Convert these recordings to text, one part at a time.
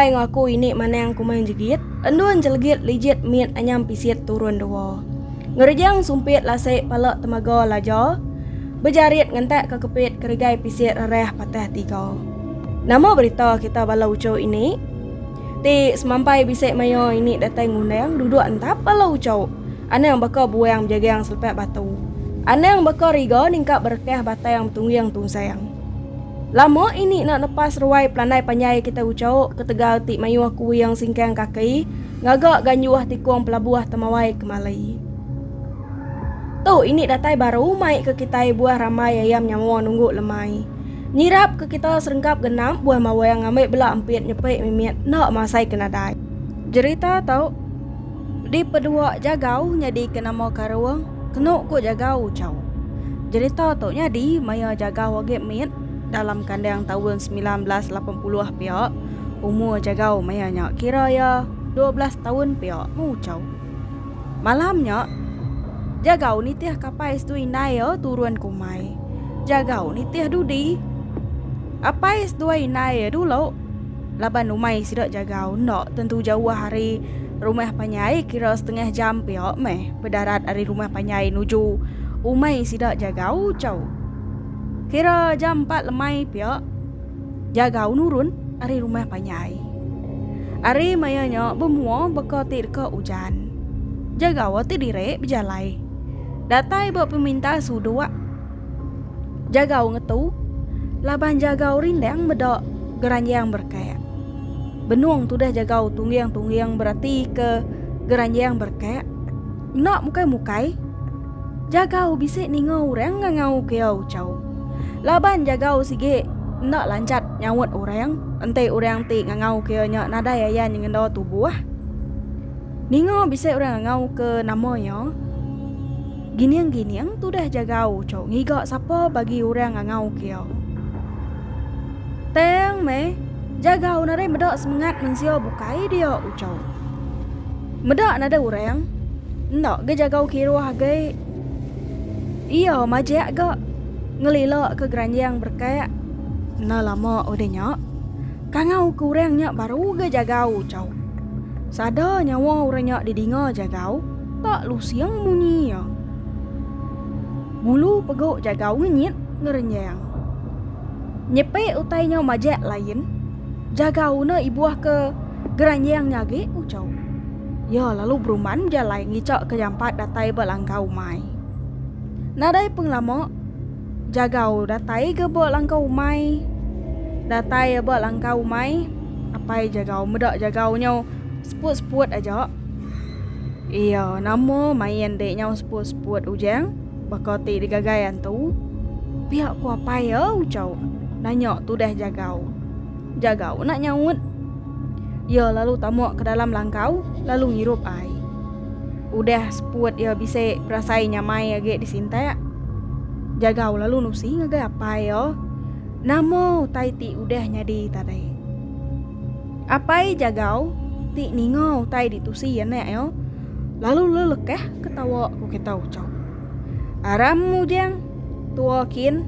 Bai ngaku ini manang kumang jegit, enduan jelgit lijit miet anyam pisit turun dewa. Ngerjang sumpit lasek palak temaga lajo, berjarit ngentak ke kepit kerigai pisit reh patah tiga. Nama berita kita balau ucau ini, ti semampai bisik mayo ini datang ngundang duduk entap balau ucau. Ana yang bakal buang jaga yang selepet batu. Ana yang bakal riga ningkap berkah batai yang tunggu yang tung sayang. Lama ini nak lepas ruai pelanai panyai kita ucau ketegal ti mayu aku yang singkang kaki ngagak ganyuah tikung pelabuah temawai kemalai. Tu ini datai baru mai ke kita buah ramai ayam nyawa nunggu lemai. Nyirap ke kita serengkap genam buah mawai yang ngambil belah empit nyepek mimiat nak masai kena dai. Cerita tau di pedua jagau nyadi kena mau karuang kenuk ku jagau ucau. Cerita tau nyadi maya jagau wagep miat dalam kandang tahun 1980 pihak umur jagau mayanya kira ya 12 tahun pihak mucau. Malamnya jagau ni tiah kapai stu inai turun kumai. Jagau ni tiah dudi. Apa is dua inai dulu. Laban umai sidak jagau nak tentu jauh hari rumah panyai kira setengah jam pihak meh berdarat dari rumah panyai nuju umai sidak jagau cau. Kira jam 4 lemai pihak jagau nurun dari rumah panyai. Ari mayanya bemua bekotir ke hujan. Jagau ti direk berjalai. Datai buat peminta sudua. Jagau ngetu. Laban jagau rindang bedok geranjang berkaya. Benuang tu dah jagau tunggiang berarti ke geranjang berkaya. Nak mukai-mukai. Jagau bisik ningau orang ngangau kiau cau. Laban jagau sige nak lancat nyawut orang. Entai orang ti ngangau kiau nya nada yayan yang ngendo tubuh. Ningau bisik orang ngangau ke namanya. Giniang tu dah jagau cau. Ngigak siapa bagi orang ngangau kiau. Teng me jagau nare medak semangat mensio bukai dia ucau. Medak nada orang. Ndak ge jagau kiro hagai. Iya majak gak ngelilak ke geranjang berkaya. Nah lama odenya kangau ke orangnya baru ge jagau cau. Sada nyawa orangnya didinga jagau tak lu siang munyi ya. Bulu pegok jagau ngenyit ngerenyang. Nyepe utainya majak lain. Jagau na ibuah ke geranjang nyage ucau. Ya lalu beruman jalai ngicak ke jampat datai belangkau mai. Nadai penglama jagau datai ke belangkau mai. Datai belangkau mai. Apai jagau medak jagaunya seput-seput aja. Iya nama main deknya seput-seput ujang. Bakoti digagayan tu. Pihak ku apa ya ucau. Nanya tu dah jagau. Jagau nak nyaut. Ya lalu tamak ke dalam langkau. Lalu ngirup ai. Udah seput ya bisa berasai nyamai agak disintai. Jagau lalu nusi ngagak apa ya. Namo tai ti udah nyadi tadai. Apai jagau ti ningau tai ditusi ya nek ya. Lalu lelekeh ketawa ku kita ucau. Aram mujang tuakin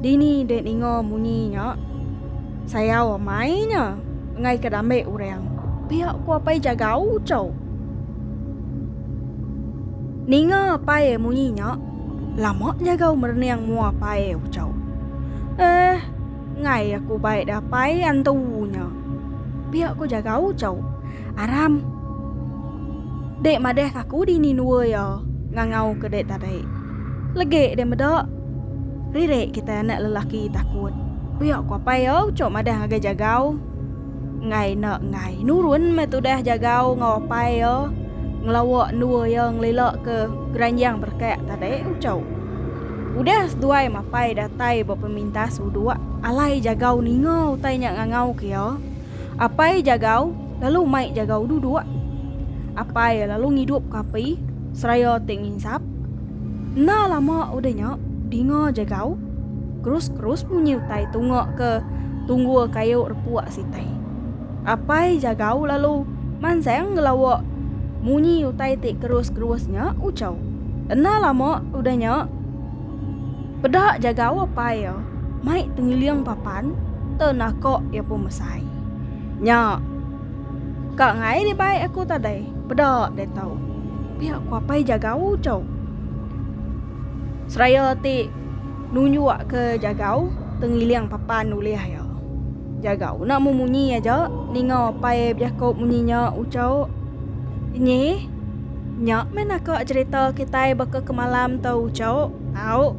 dini dek ningo munyinya. Saya wa mainnya ngai kedambe urang. Pihak ku apai jagau ucau. Ninga pae munyinya. Lama jagau merenang mua pae ucau. Ngai aku baik dah pae antunya. Pihak ku jagau ucau. Aram. Dek madeh kaku dini nua ya. Ngangau ke dek tadai. Lege dek medak. Rirek kita anak lelaki takut. Pihak ku apai ya ucau madeh agak jagau. Ngai nak ngai nurun metu dah jagau ngawapai ya. Ngelawak nua yang ngelilak ke geranjang berkaya tadi ucau. Udah seduai mapai datai berpeminta sudua. Alai jagau ningau tanya ngangau kia. Apai jagau lalu mai jagau duduk. Apai lalu ngidup kapi seraya tinginsap. Nah lama udahnya dingo jagau. Kerus-kerus bunyi utai tunggu ke tunggu kayu repuak sitai. Apai jagau lalu manseng ngelawak munyi utai tik kerus-kerusnya ucau. Ena lama udahnya. Pedak jagau apa ya? Mai tengiliang papan tenakok ya pemesai. Nyak, kak ngai di baik aku tadi. Bedak deh tahu. Pihak ku apa jagau cau. Seraya ti nunjuk ke jagau tengiliang papan uliah ya. Jagau nak mumunyi aja ningo pai biakop munyinya ucau. Ini nyak mana kak cerita kita bakal ke malam tau ucau. Au